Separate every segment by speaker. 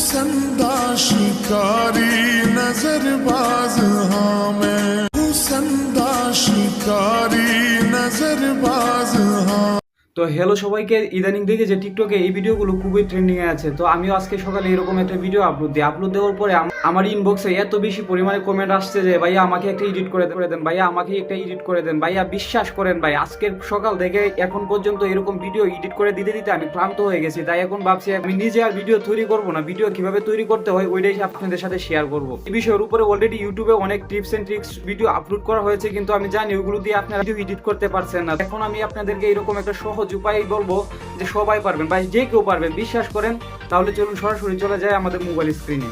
Speaker 1: हुसंदा शिकारी नजरबाज हाँ मैं हुसंदा शिकारी नजरबाज हाँ।
Speaker 2: তো হ্যালো সবাইকে, ইদানিং দেখে যে টিকটকে এই ভিডিওগুলো খুবই ট্রেন্ডিং এ আছে। তো আমিও আজকে সকালে এরকম একটা ভিডিও আপলোড দেওয়ার পরে আমার ইনবক্সে এত বেশি পরিমাণে কমেন্ট আসছে যে ভাইয়া আমাকে একটা এডিট করে দেন, ভাইয়া আমাকে একটা এডিট করে দেন, ভাইয়া বিশ্বাস করেন ভাই আজকের সকাল থেকে এখন পর্যন্ত এরকম ভিডিও এডিট করে দিতে দিতে আমি ক্লান্ত হয়ে গেছি। তাই এখন ভাবছি আমি নিজে আর ভিডিও তৈরি করব না, ভিডিও কিভাবে তৈরি করতে হয় ওইটাই আপনাদের সাথে শেয়ার করব। এই বিষয়ের উপরে অলরেডি ইউটিউবে অনেক tips and tricks video upload করা হয়েছে, কিন্তু আমি জানি ওগুলো দিয়ে আপনারা ভিডিও এডিট করতে পারছেন না। এখন আমি আপনাদেরকে এরকম একটা সহজ উপায় বলবো যে সবাই পারবেন, ভাই যে কেউ পারবেন, বিশ্বাস করেন। তাহলে চলুন সরাসরি চলে যায় আমাদের মোবাইল স্ক্রিনে।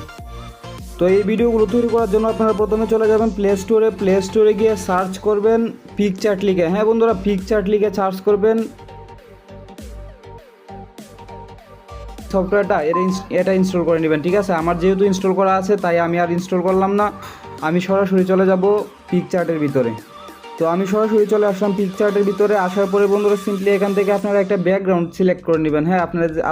Speaker 2: তো এই ভিডিওগুলো তৈরি করার জন্য আপনারা প্রথমে চলে যাবেন প্লে স্টোরে গিয়ে সার্চ করবেন পিকচার্ট লিখে। হ্যাঁ বন্ধুরা, পিকচার্ট লিখে সার্চ করবেন। সফটওয়্যারটা এটা ইনস্টল করে নেবেন, ঠিক আছে। আমার যেহেতু ইনস্টল করা আছে তাই আমি আর ইনস্টল করলাম না, আমি সরাসরি চলে যাব পিকচার্টের ভিতরে। তো আমি সরাসরি চলে আসলাম পিকচার্টের ভিতরে। আসার পরে বন্ধুরা সিম্পলি এখান থেকে আপনারা একটা ব্যাকগ্রাউন্ড সিলেক্ট করে নেবেন। হ্যাঁ,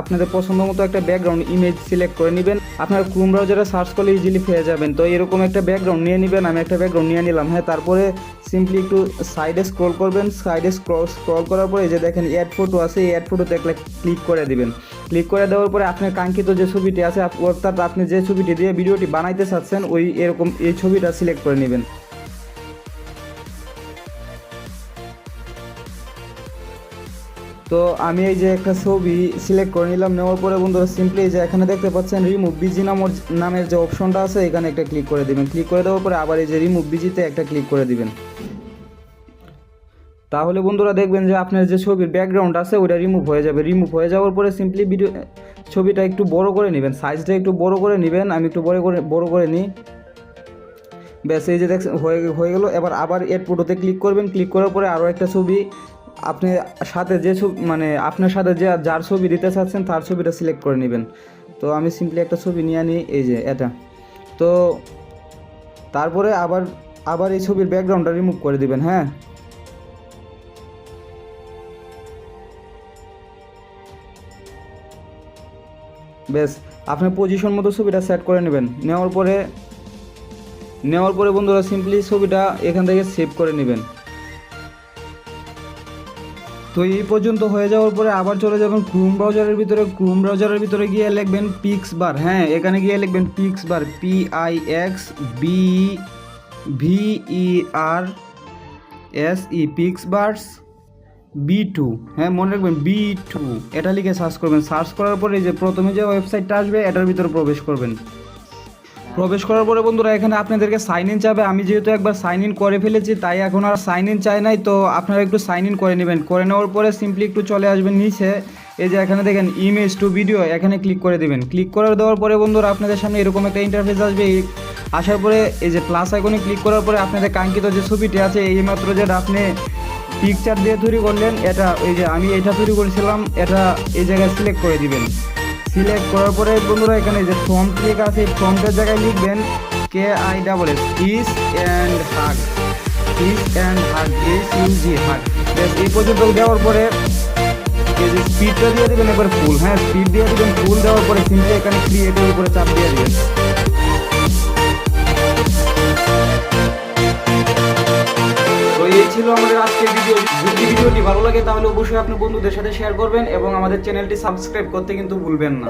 Speaker 2: আপনাদের পছন্দ মতো একটা ব্যাকগ্রাউন্ড ইমেজ সিলেক্ট করে নেবেন। আপনারা ক্রোম ব্রাউজারে সার্চ করলে ইজিলি পেয়ে যাবেন। তো এরকম একটা ব্যাকগ্রাউন্ড নিয়ে নেবেন, আমি একটা ব্যাকগ্রাউন্ড নিয়ে নিলাম। হ্যাঁ, তারপরে সিম্পলি একটু সাইডে স্ক্রল করবেন। সাইডে স্ক্রল করার পরে যে দেখেন অ্যাড ফটো আছে, এই অ্যাড ফটোতে একটা ক্লিক করে দিবেন। ক্লিক করে দেওয়ার পরে আপনার কাঙ্ক্ষিত যে ছবিটি আছে, অর্থাৎ আপনি যে ছবিটি দিয়ে ভিডিওটি বানাইতে চাচ্ছেন এই ছবিটা সিলেক্ট করে নেবেন। তো আমি এই যে একটা ছবি সিলেক্ট করে নিলাম। নেওয়ার পরে বন্ধুরা সিম্পলি যে এখানে দেখতে পাচ্ছেন রিমুভ বিজি নামের যে অপশনটা আছে, এখানে একটা ক্লিক করে দিবেন। ক্লিক করে দেওয়ার পরে আবার এই যে রিমুভ বিজিতে একটা ক্লিক করে দিবেন। তাহলে বন্ধুরা দেখবেন যে আপনার যে ছবির ব্যাকগ্রাউন্ড আছে ওটা রিমুভ হয়ে যাবে। রিমুভ হয়ে যাওয়ার পরে সিম্পলি ছবিটা একটু বড় করে নেবেন, সাইজটা একটু বড় করে নেবেন। আমি একটু বড় করে নিই। ব্যাস, এই যে দেখছেন হয়ে গেল। এবার আবার এড ফটোতে ক্লিক করবেন। ক্লিক করার পরে আরও একটা ছবি আপনি সাথে যে ছবি আপনার সাথে যার ছবি দিতে চাচ্ছেন তার ছবিটা সিলেক্ট করে নেবেন। তো আমি সিম্পলি একটা ছবি নিয়ে নিই, এই যে এটা। তো তারপরে আবার এই ছবির ব্যাকগ্রাউন্ডটা রিমুভ করে দিবেন। হ্যাঁ, বেশ, আপনার পজিশন মতো ছবিটা সেট করে নেবেন। নেওয়ার পরে বন্ধুরা সিম্পলি ছবিটা এখান থেকে সেভ করে নেবেন। তো এই পর্যন্ত হয়ে যাওয়ার পরে আবার চলে যাবেন ক্রোম ব্রাউজারের ভিতরে গিয়ে লিখবেন পিক্সবার। হ্যাঁ, এখানে গিয়ে লিখবেন পিক্সবার, PIXBVERSE, পিক্সবার্স B2। হ্যাঁ, মনে রাখবেন B2, এটা লিখে সার্চ করবেন। সার্চ করার পরে যে প্রথমে যে ওয়েবসাইটটা আসবে এটার ভিতরে প্রবেশ করবেন। প্রবেশ করার পরে বন্ধুরা এখানে আপনাদেরকে সাইন ইন চাবে। আমি যেহেতু একবার সাইন ইন করে ফেলেছি তাই এখন আর সাইন ইন চাই নাই। তো আপনারা একটু সাইন ইন করে নেবেন। করে নেওয়ার পরে সিম্পলি একটু চলে আসবেন নিচে, এই যে এখানে দেখেন ইমেজ টু ভিডিও, এখানে ক্লিক করে দেবেন। ক্লিক করে দেওয়ার পরে বন্ধুরা আপনাদের সামনে এরকম একটা ইন্টারফেস আসবে। আসার পরে এই যে প্লাস আইকনে ক্লিক করার পরে আপনাদের কাঙ্ক্ষিত যে ছবিটি আছে, এইমাত্র যেটা আপনি পিকচার দিয়ে তৈরি করলেন, এটা এই যে আমি এটা তৈরি করেছিলাম, এটা এই জায়গায় সিলেক্ট করে দিবেন। সিলেক্ট করার পরে বন্ধুরা এখানে যে ফ্রন্ট ক্লিক আছে, ফ্রন্টের জায়গায় লিখবেন KISS, kiss and hug, HUG। বেশ, এই পর্যন্ত দেওয়ার পরে এই যে স্পিডটা দিয়ে দেবেন এবার ফুল। হ্যাঁ, স্পিড দিয়ে দেবেন। ফুল দেওয়ার পরে সিম্পলি এখানে ক্রিয়েটের উপরে চাপ দিয়ে দেবেন। তো এই ছিল আমাদের আজকের ভিডিও। যদি ভিডিওটি ভালো লাগে তাহলে অবশ্যই আপনি বন্ধুদের সাথে শেয়ার করবেন এবং আমাদের চ্যানেলটি সাবস্ক্রাইব করতে কিন্তু ভুলবেন না।